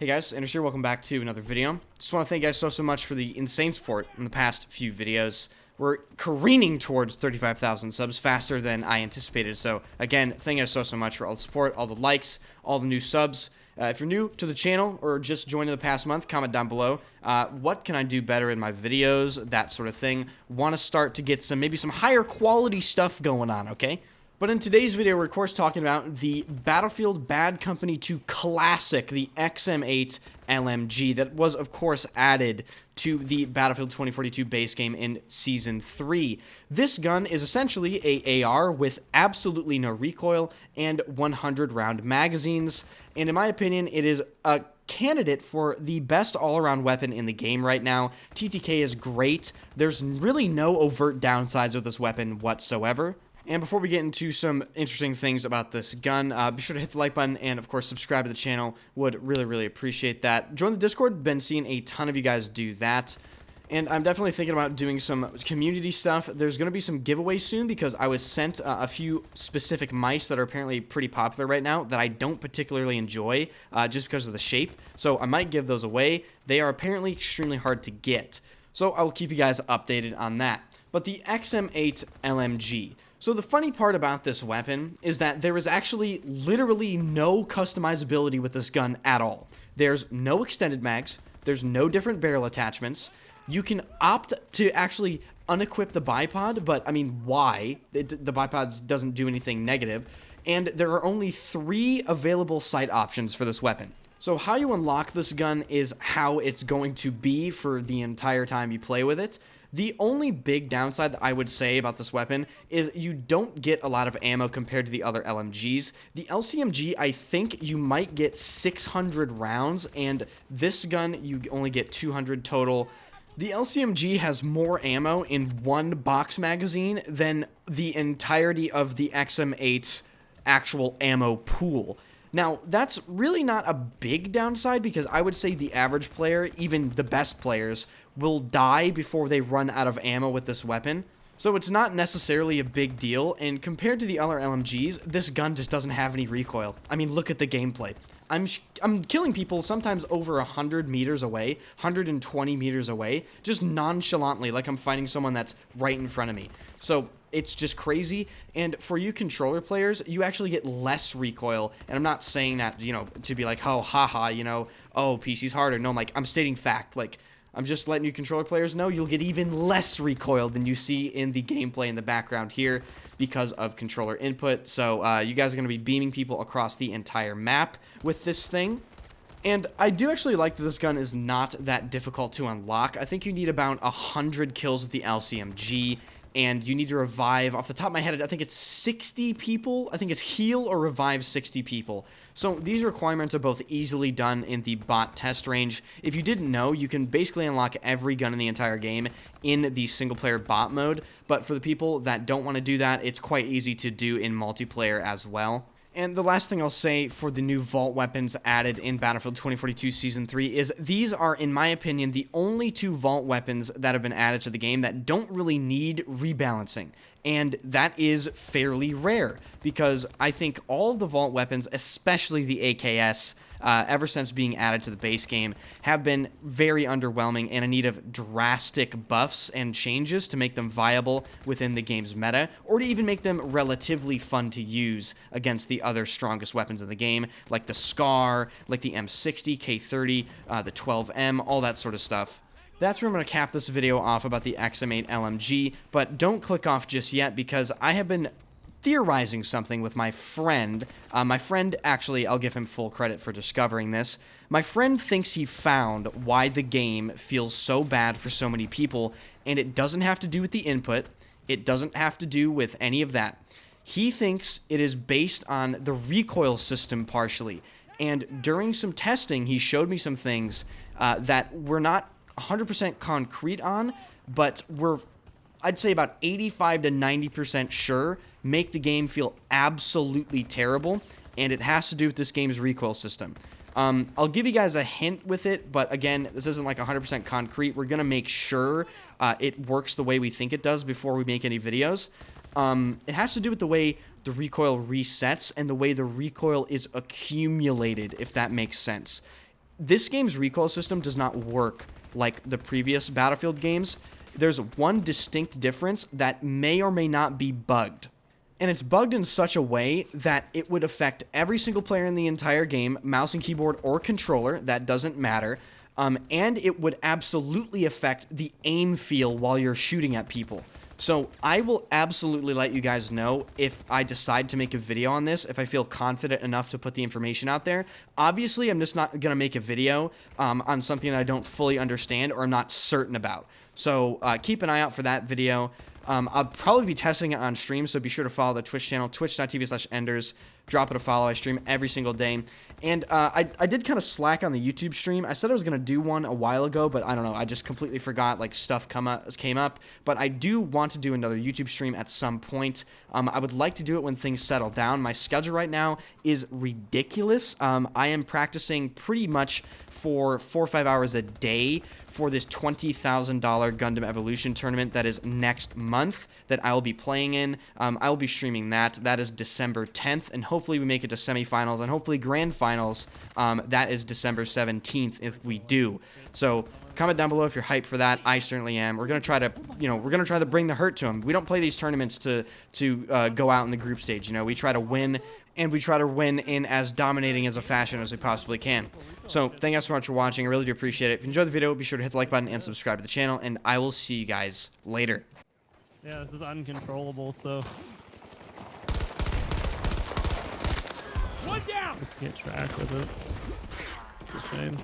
Hey guys, Anders here, welcome back to another video. Just want to thank you guys so much for the insane support in the past few videos. We're careening towards 35,000 subs faster than I anticipated, so again, thank you guys so much for all the support, all the likes, all the new subs. If you're new to the channel or just joined in the past month, comment down below. What can I do better in my videos, that sort of thing. Want to start to get maybe some higher quality stuff going on, okay? But in today's video, we're of course talking about the Battlefield Bad Company 2 Classic, the XM8 LMG, that was of course added to the Battlefield 2042 base game in Season 3. This gun is essentially a AR with absolutely no recoil and 100 round magazines, and in my opinion, it is a candidate for the best all-around weapon in the game right now. TTK is great. There's really no overt downsides of this weapon whatsoever. And before we get into some interesting things about this gun, be sure to hit the like button and, of course, subscribe to the channel. Would really appreciate that. Join the Discord. Been seeing a ton of you guys do that. And I'm definitely thinking about doing some community stuff. There's going to be some giveaways soon because I was sent a few specific mice that are apparently pretty popular right now that I don't particularly enjoy just because of the shape. So I might give those away. They are apparently extremely hard to get. So I will keep you guys updated on that. But the XM8 LMG. So the funny part about this weapon is that there is actually literally no customizability with this gun at all. There's no extended mags, there's no different barrel attachments. You can opt to actually unequip the bipod, but I mean, why? The bipod doesn't do anything negative. And there are only 3 available sight options for this weapon. So how you unlock this gun is how it's going to be for the entire time you play with it. The only big downside that I would say about this weapon is you don't get a lot of ammo compared to the other LMGs. The LCMG, I think you might get 600 rounds, and this gun, you only get 200 total. The LCMG has more ammo in one box magazine than the entirety of the XM8's actual ammo pool. Now, that's really not a big downside because I would say the average player, even the best players, will die before they run out of ammo with this weapon. So it's not necessarily a big deal, and compared to the other LMGs, this gun just doesn't have any recoil. I mean, look at the gameplay. I'm killing people sometimes over 100 meters away, 120 meters away, just nonchalantly, like I'm fighting someone that's right in front of me. So it's just crazy, and for you controller players, you actually get less recoil, and I'm not saying that, you know, to be like, oh, haha, you know, oh, PC's harder. No, I'm stating fact, like, I'm just letting you controller players know you'll get even less recoil than you see in the gameplay in the background here because of controller input. So you guys are going to be beaming people across the entire map with this thing. And I do actually like that this gun is not that difficult to unlock. I think you need about 100 kills with the LCMG, and you need to revive, off the top of my head, I think it's 60 people. I think it's heal or revive 60 people. So these requirements are both easily done in the bot test range. If you didn't know, you can basically unlock every gun in the entire game in the single-player bot mode. But for the people that don't want to do that, it's quite easy to do in multiplayer as well. And the last thing I'll say for the new vault weapons added in Battlefield 2042 Season 3 is these are, in my opinion, the only 2 vault weapons that have been added to the game that don't really need rebalancing. And that is fairly rare because I think all of the vault weapons, especially the AKS, ever since being added to the base game, have been very underwhelming and in need of drastic buffs and changes to make them viable within the game's meta, or to even make them relatively fun to use against the other strongest weapons in the game, like the SCAR, like the M60, K30, the 12M, all that sort of stuff. That's where I'm going to cap this video off about the XM8 LMG, but don't click off just yet because I have been theorizing something with my friend. Actually, I'll give him full credit for discovering this. My friend thinks he found why the game feels so bad for so many people, and it doesn't have to do with the input. It doesn't have to do with any of that. He thinks it is based on the recoil system partially, and during some testing, he showed me some things that we're not 100% concrete on, but we're, I'd say, about 85 to 90% sure make the game feel absolutely terrible, and it has to do with this game's recoil system. I'll give you guys a hint with it, but again, this isn't like 100% concrete. We're going to make sure it works the way we think it does before we make any videos. It has to do with the way the recoil resets and the way the recoil is accumulated, if that makes sense. this game's recoil system does not work like the previous Battlefield games. There's one distinct difference that may or may not be bugged. And it's bugged in such a way that it would affect every single player in the entire game, mouse and keyboard or controller, that doesn't matter. And it would absolutely affect the aim feel while you're shooting at people. So I will absolutely let you guys know if I decide to make a video on this, if I feel confident enough to put the information out there. Obviously, I'm just not going to make a video on something that I don't fully understand or I'm not certain about. So keep an eye out for that video. I'll probably be testing it on stream, so be sure to follow the Twitch channel, twitch.tv/enders. Drop it a follow. I stream every single day. And I did kind of slack on the YouTube stream. I said I was going to do one a while ago, but I don't know. I just completely forgot, like, stuff came up. But I do want to do another YouTube stream at some point. I would like to do it when things settle down. My schedule right now is ridiculous. I am practicing pretty much for 4 or 5 hours a day for this $20,000 Gundam Evolution tournament that is next month that I will be playing in. I will be streaming that. That is December 10th, and hopefully we make it to semifinals and hopefully grand finals. That is December 17th if we do. So comment down below if you're hyped for that. I certainly am. We're gonna try to, bring the hurt to them. We don't play these tournaments to go out in the group stage. We try to win, and we try to win in as dominating as a fashion as we possibly can. So thank you guys so much for watching. I really do appreciate it. If you enjoyed the video, be sure to hit the like button and subscribe to the channel, and I will see you guys later. Yeah, this is uncontrollable, so One down. just get track with it. It's a shame.